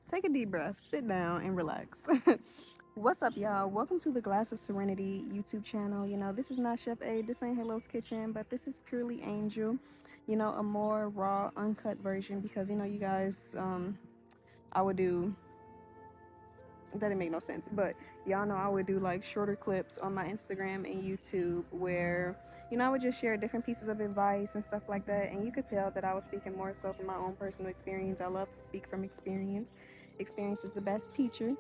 take a deep breath, sit down, and relax. What's up, y'all? Welcome to the Glass of Serenity YouTube channel. This is not Chef A, this ain't Hello's Kitchen, but this is purely Angel. A more raw, uncut version because, you guys, I would do that didn't make no sense, but y'all know I would do like shorter clips on my Instagram and YouTube where I would just share different pieces of advice and stuff like that, and you could tell that I was speaking more so from my own personal experience. I love to speak from experience is the best teacher,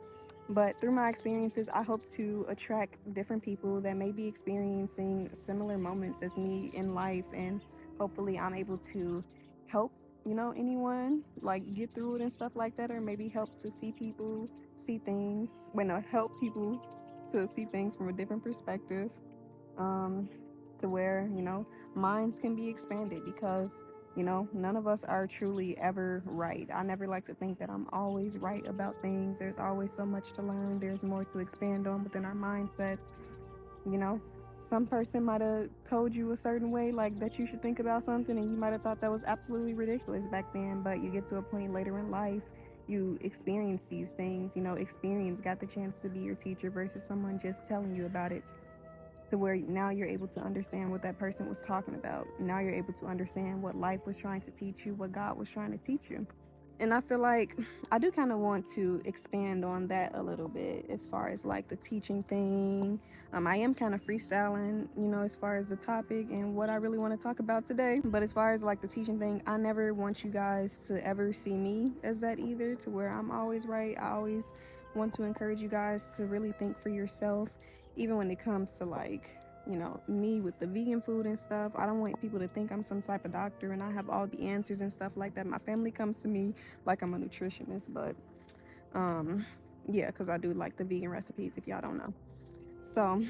but through my experiences I hope to attract different people that may be experiencing similar moments as me in life, and hopefully I'm able to help anyone like get through it and stuff like that, or maybe help to see people see things when I help people to see things from a different perspective, um to where minds can be expanded, because none of us are truly ever right. I never like to think that I'm always right about things. There's always so much to learn, there's more to expand on within our mindsets. you know some person might have told you a certain way, like that you should think about something, and you might have thought that was absolutely ridiculous back then, but you get to a point later in life, you experience these things. Experience got the chance to be your teacher versus someone just telling you about it, to where now you're able to understand what that person was talking about. Now you're able to understand what life was trying to teach you, what God was trying to teach you. And I feel like I do kind of want to expand on that a little bit as far as like the teaching thing. I am kind of freestyling, as far as the topic and what I really want to talk about today. But as far as like the teaching thing, I never want you guys to ever see me as that either, to where I'm always right. I always want to encourage you guys to really think for yourself, even when it comes to like me with the vegan food and stuff. I don't want people to think I'm some type of doctor and I have all the answers and stuff like that. My family comes to me like I'm a nutritionist, but um yeah, because I do like the vegan recipes, if y'all don't know. So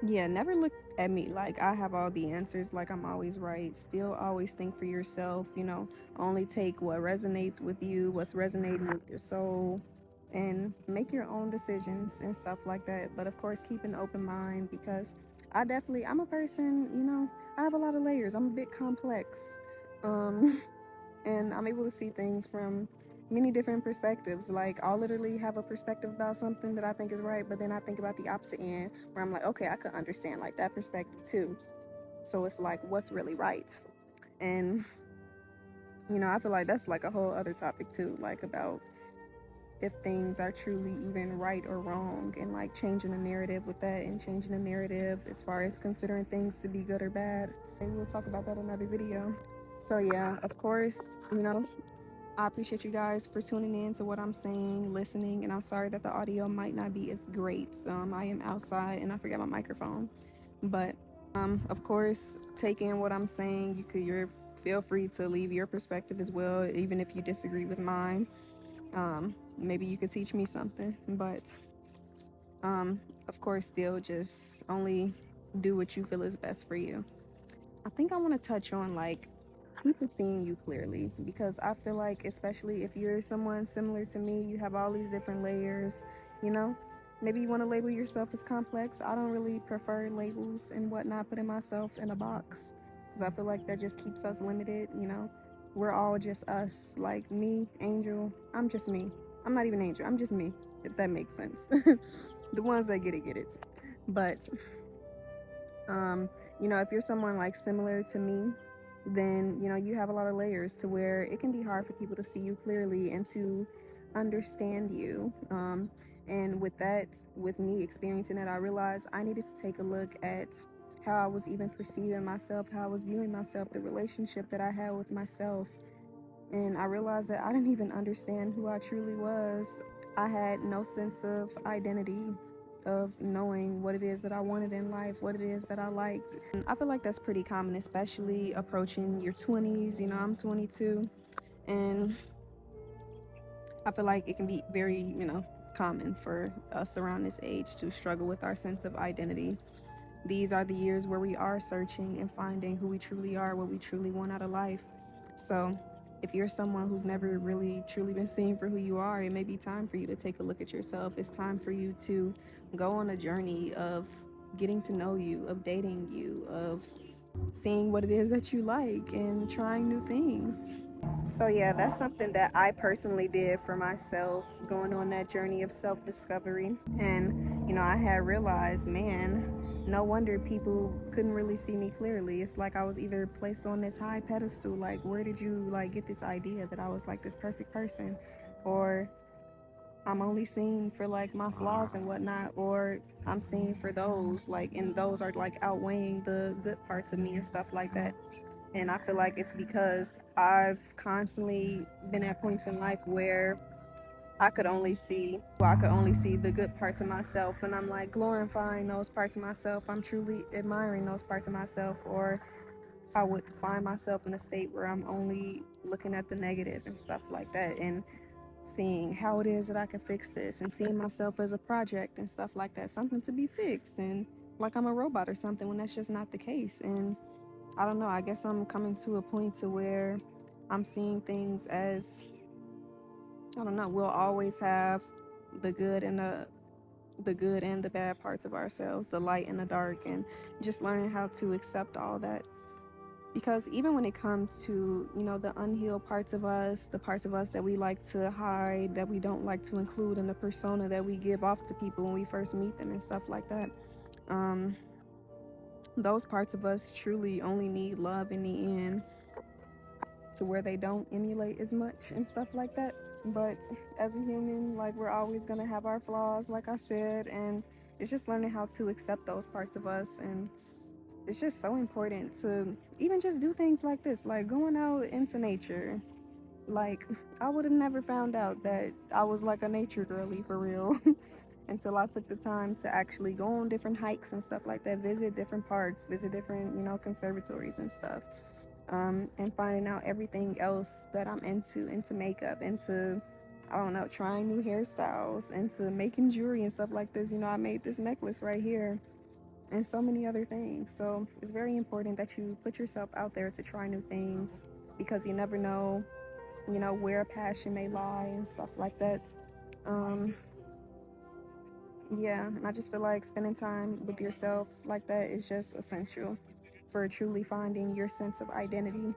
yeah, never look at me like I have all the answers, like I'm always right. Still always think for yourself. Only take what resonates with you, what's resonating with your soul, and make your own decisions and stuff like that. But of course, keep an open mind, because I'm a person, I have a lot of layers. I'm a bit complex. Um and I'm able to see things from many different perspectives. Like, I'll literally have a perspective about something that I think is right, but then I think about the opposite end where I'm like, okay, I could understand like that perspective too. So it's like, what's really right? And I feel like that's like a whole other topic too, like about if things are truly even right or wrong, and like changing the narrative with that, and changing the narrative as far as considering things to be good or bad. And we'll talk about that in another video. So yeah, of course, I appreciate you guys for tuning in to what I'm saying, listening, and I'm sorry that the audio might not be as great. I am outside and I forgot my microphone, but of course, take in what I'm saying. You're feel free to leave your perspective as well, even if you disagree with mine. Maybe you could teach me something, but of course, still just only do what you feel is best for you. I think I want to touch on like people seeing you clearly, because I feel like, especially if you're someone similar to me, you have all these different layers, you know. Maybe you want to label yourself as complex. I don't really prefer labels and whatnot, putting myself in a box, because I feel like that just keeps us limited. We're all just us, like me, Angel. I'm just me. I'm not even Angel. I'm just me, if that makes sense. The ones that get it. But um if you're someone like similar to me, then you have a lot of layers, to where it can be hard for people to see you clearly and to understand you. And with that, with me experiencing that, I realized I needed to take a look at how I was even perceiving myself, how I was viewing myself, the relationship that I had with myself. And I realized that I didn't even understand who I truly was. I had no sense of identity, of knowing what it is that I wanted in life, what it is that I liked. And I feel like that's pretty common, especially approaching your 20s. I'm 22, and I feel like it can be very, common for us around this age to struggle with our sense of identity. These are the years where we are searching and finding who we truly are, what we truly want out of life. So if you're someone who's never really truly been seen for who you are, it may be time for you to take a look at yourself. It's time for you to go on a journey of getting to know you, of dating you, of seeing what it is that you like and trying new things. So yeah, that's something that I personally did for myself, going on that journey of self-discovery. And I had realized, man, no wonder people couldn't really see me clearly. It's like I was either placed on this high pedestal, like where did you like get this idea that I was like this perfect person? Or I'm only seen for like my flaws and whatnot, or I'm seen for those, like, and those are like outweighing the good parts of me and stuff like that. And I feel like it's because I've constantly been at points in life where I could only see the good parts of myself, and I'm like glorifying those parts of myself. I'm truly admiring those parts of myself. Or I would find myself in a state where I'm only looking at the negative and stuff like that, and seeing how it is that I can fix this, and seeing myself as a project and stuff like that, something to be fixed, and like I'm a robot or something, when that's just not the case. And I don't know, I guess I'm coming to a point to where I'm seeing things as, I don't know, we'll always have the good and the bad parts of ourselves, the light and the dark, and just learning how to accept all that. Because even when it comes to, the unhealed parts of us, the parts of us that we like to hide, that we don't like to include in the persona that we give off to people when we first meet them and stuff like that, um, those parts of us truly only need love in the end, to where they don't emulate as much and stuff like that. But as a human, like, we're always going to have our flaws, like I said, and it's just learning how to accept those parts of us. And it's just so important to even just do things like this, like going out into nature. Like, I would have never found out that I was like a nature girly for real until I took the time to actually go on different hikes and stuff like that, visit different parks, visit different, conservatories and stuff. And finding out everything else that I'm into makeup, into, I don't know, trying new hairstyles, into making jewelry and stuff like this. I made this necklace right here, and so many other things. So it's very important that you put yourself out there to try new things, because you never know, where a passion may lie and stuff like that. Um, yeah, and I just feel like spending time with yourself like that is just essential for truly finding your sense of identity.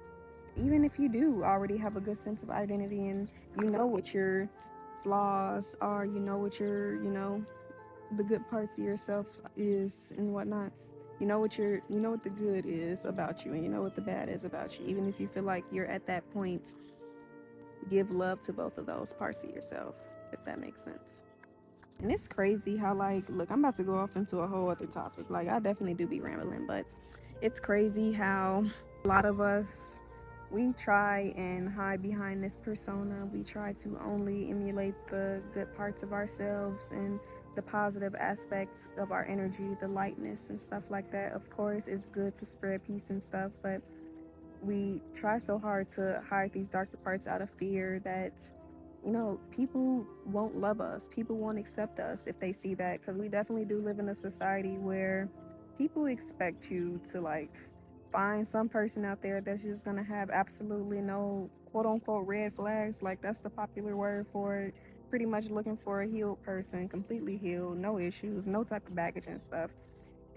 Even if you do already have a good sense of identity, and you know what your flaws are, you know what your, the good parts of yourself is and whatnot. You know what the good is about you, and you know what the bad is about you. Even if you feel like you're at that point, give love to both of those parts of yourself, if that makes sense. And it's crazy how, like, look, I'm about to go off into a whole other topic. Like, I definitely do be rambling, but it's crazy how a lot of us, we try and hide behind this persona. We try to only emulate the good parts of ourselves and the positive aspects of our energy, the lightness and stuff like that. Of course, it's good to spread peace and stuff, but we try so hard to hide these darker parts out of fear that, people won't love us. People won't accept us if they see that, because we definitely do live in a society where people expect you to, like, find some person out there that's just gonna have absolutely no quote unquote red flags. Like, that's the popular word for it. Pretty much looking for a healed person, completely healed, no issues, no type of baggage and stuff.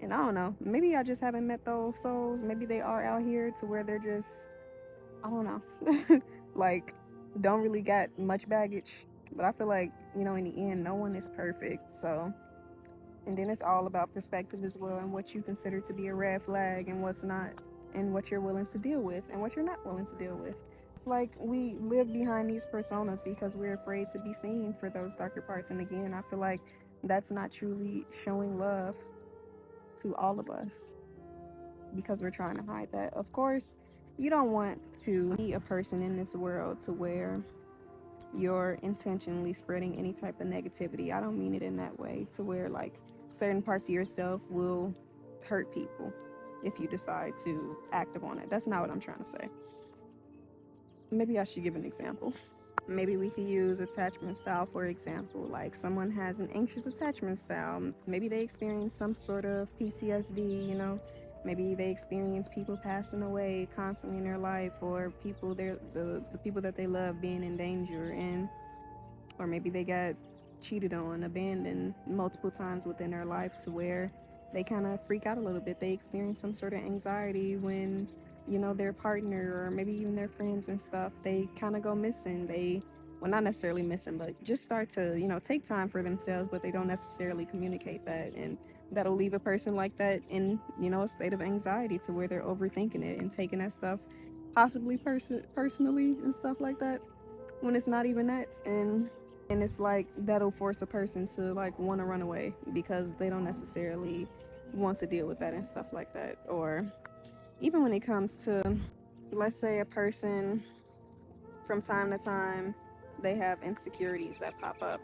And I don't know, maybe I just haven't met those souls. Maybe they are out here to where they're just, I don't know, like, don't really got much baggage. But I feel like, in the end, no one is perfect. So, and then it's all about perspective as well, and what you consider to be a red flag and what's not, and what you're willing to deal with and what you're not willing to deal with. It's like we live behind these personas because we're afraid to be seen for those darker parts. And again, I feel like that's not truly showing love to all of us, because we're trying to hide that. Of course, you don't want to be a person in this world to where you're intentionally spreading any type of negativity. I don't mean it in that way, to where, like, certain parts of yourself will hurt people if you decide to act upon it. That's not what I'm trying to say. Maybe I should give an example. Maybe we could use attachment style, for example. Like, someone has an anxious attachment style. Maybe they experience some sort of PTSD. Maybe they experience people passing away constantly in their life, or the people that they love being in danger, and or maybe they got cheated on, abandoned multiple times within their life, to where they kind of freak out a little bit. They experience some sort of anxiety when you know, their partner or maybe even their friends and stuff, they kind of go missing. They, well, not necessarily missing, but just start to, you know, take time for themselves, but they don't necessarily communicate that. And that'll leave a person like that in, you know, a state of anxiety to where they're overthinking it and taking that stuff possibly personally and stuff like that when it's not even that. And it's like that'll force a person to like want to run away because they don't necessarily want to deal with that and stuff like that. Or even when it comes to, let's say, a person from time to time, they have insecurities that pop up,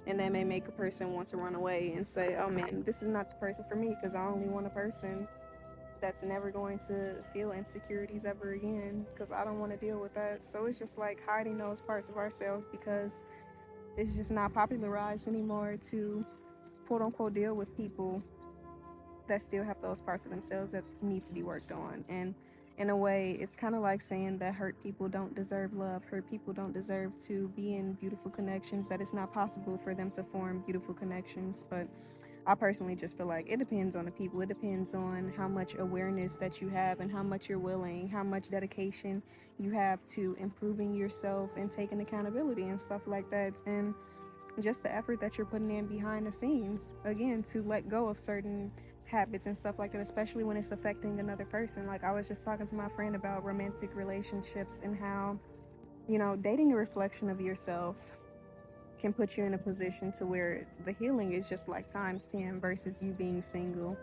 and that may make a person want to run away and say, oh man, this is not the person for me because I only want a person that's never going to feel insecurities ever again because I don't want to deal with that. So it's just like hiding those parts of ourselves because it's just not popularized anymore to quote unquote deal with people that still have those parts of themselves that need to be worked on. And in a way, it's kind of like saying that hurt people don't deserve love, hurt people don't deserve to be in beautiful connections, that it's not possible for them to form beautiful connections. But I personally just feel like it depends on the people. It depends on how much awareness that you have and how much you're willing, how much dedication you have to improving yourself and taking accountability and stuff like that. And just the effort that you're putting in behind the scenes, again, to let go of certain habits and stuff like that, especially when it's affecting another person. Like I was just talking to my friend about romantic relationships and how, you know, dating a reflection of yourself can put you in a position to where the healing is just like times 10 versus you being single.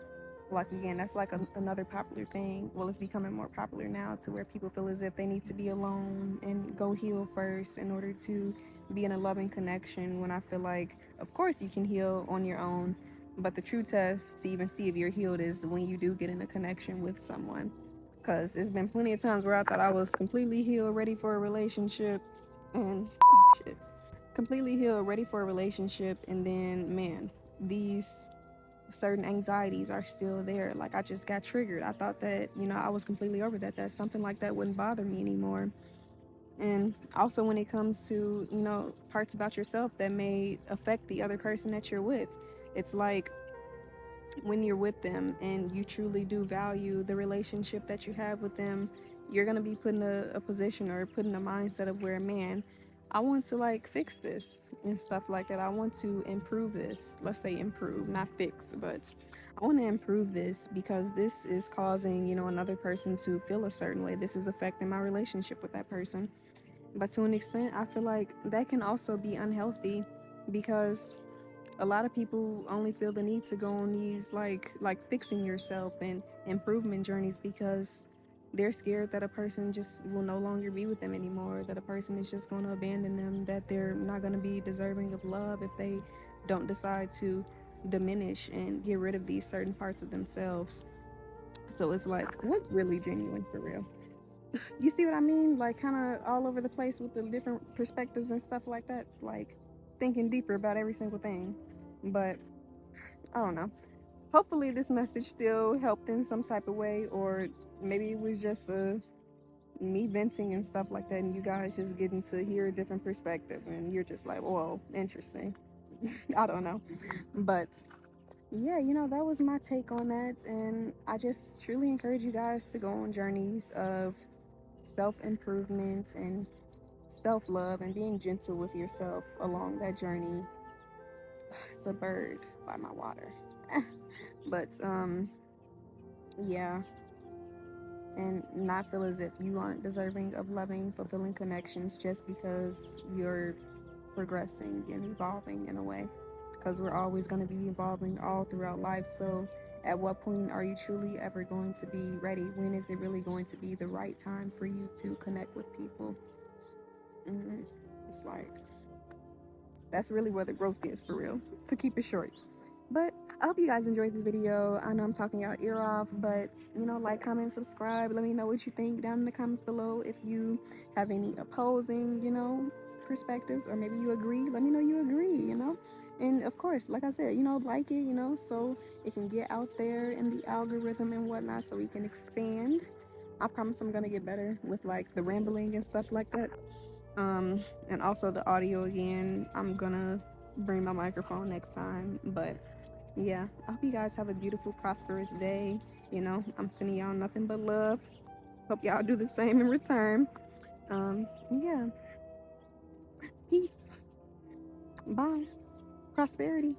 Like again, that's like another popular thing. Well, it's becoming more popular now to where people feel as if they need to be alone and go heal first in order to be in a loving connection, when I feel like of course you can heal on your own, but the true test to even see if you're healed is when you do get in a connection with someone. Because it's been plenty of times where I thought I was completely healed, ready for a relationship, and shit, completely healed, ready for a relationship, and then man, these certain anxieties are still there. Like I just got triggered. I thought that, you know, I was completely over that something like that wouldn't bother me anymore. And also when it comes to, you know, parts about yourself that may affect the other person that you're with, it's like when you're with them and you truly do value the relationship that you have with them, you're going to be put in a position or put in a mindset of where, man, I want to like fix this and stuff like that. I want to improve this. Let's say improve, not fix, but I want to improve this because this is causing, you know, another person to feel a certain way. This is affecting my relationship with that person. But to an extent, I feel like that can also be unhealthy because a lot of people only feel the need to go on these like fixing yourself and improvement journeys because they're scared that a person just will no longer be with them anymore, that a person is just going to abandon them, that they're not going to be deserving of love if they don't decide to diminish and get rid of these certain parts of themselves. So it's like, what's really genuine for real? You see what I mean? Like kind of all over the place with the different perspectives and stuff like that. It's like thinking deeper about every single thing. But I don't know. Hopefully this message still helped in some type of way, or maybe it was just me venting and stuff like that, and you guys just getting to hear a different perspective, and you're just like, whoa, interesting. I don't know. But yeah, you know, that was my take on that. And I just truly encourage you guys to go on journeys of self improvement and self love and being gentle with yourself along that journey. It's a bird by my water. But yeah, and not feel as if you aren't deserving of loving, fulfilling connections just because you're progressing and evolving in a way. Because we're always going to be evolving all throughout life. So, at what point are you truly ever going to be ready? When is it really going to be the right time for you to connect with people? Mm-hmm. It's like that's really where the growth is for real, to keep it short. But I hope you guys enjoyed this video. I know I'm talking your ear off, but you know, like, comment, subscribe. Let me know what you think down in the comments below. If you have any opposing, you know, perspectives, or maybe you agree, let me know you agree, you know. And of course, like I said, you know, like it, you know, so it can get out there in the algorithm and whatnot, so we can expand. I promise I'm gonna get better with like the rambling and stuff like that. And also the audio again. I'm gonna bring my microphone next time. But yeah, I hope you guys have a beautiful, prosperous day. You know, I'm sending y'all nothing but love. Hope y'all do the same in return. Yeah. Peace. Bye. Prosperity.